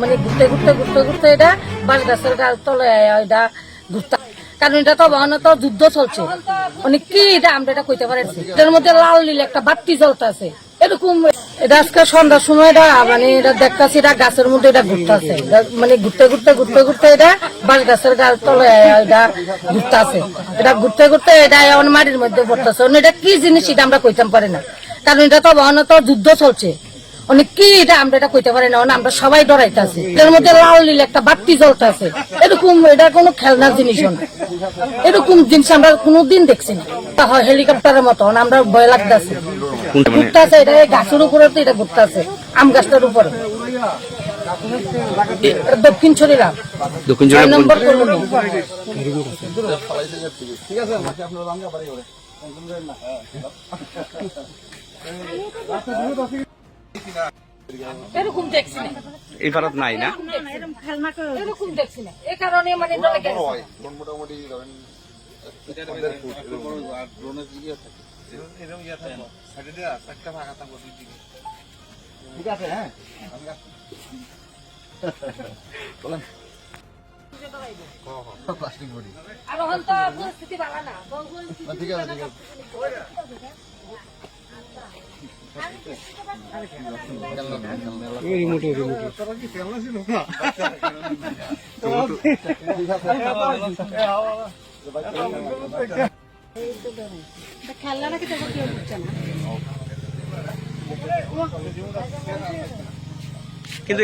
মানে ঘুরতে ঘুরতে ঘুরতে ঘুরতে এটা বাঁশ গাছের তলে এটা ঘুরতে, কারণ এটা তো বহনে তো যুদ্ধ চলছে, মানে কি এটা আমরা এটা কইতে পারছি। এটার মধ্যে লাল নীল একটা বাতি জ্বলতে আছে এরকম। এটা আজকে সন্ধ্যার সময় এটা মানে এটা দেখতেছি এটা গাছের মধ্যে এটা ঘুরতে আছে, মানে ঘুরতে ঘুরতে ঘুরতে ঘুরতে এটা বাঁশ গাছের তলে এটা ঘুরতে আছে। এটা ঘুরতে ঘুরতে এটা এমন মাটির মধ্যে পড়তেছে, এটা কি জিনিস এটা আমরা কইতে পারি না, কারণ এটা তো বহনে তো যুদ্ধ চলছে, অনেক কি এটা আমরা এটা কইতে পারি না, আমরা সবাই ডরাইতে আছি। এর মধ্যে লাল নীল একটা বাতি জ্বলতে আছে এরকম, এটা কোনো খেলনার জিনিস না, এরকম জিনিস আমরা কোনোদিন দেখছি না। হয় হেলিকপ্টারের মতো আমরা ভয় লাগতেছে, ঘুরতে আছে এটা গাছের উপরে, তো এটা ঘুরতে আছে আম গাছটার উপরে, দক্ষিণ ছড়িরা নম্বর কলোনি। এরকম দেখছি না, এই ভারত নাই না, এরকম দেখছি না, এই কারণে মানে মোটামুটি ধরেন ঠিক আছে। হ্যাঁ প্লাস্টিক বডি আর এখন তো পরিস্থিতি ভালো না, ঠিক আছে ঠিক আছে। খেলনা নাকি তো কেউ বুঝছে না, কিন্তু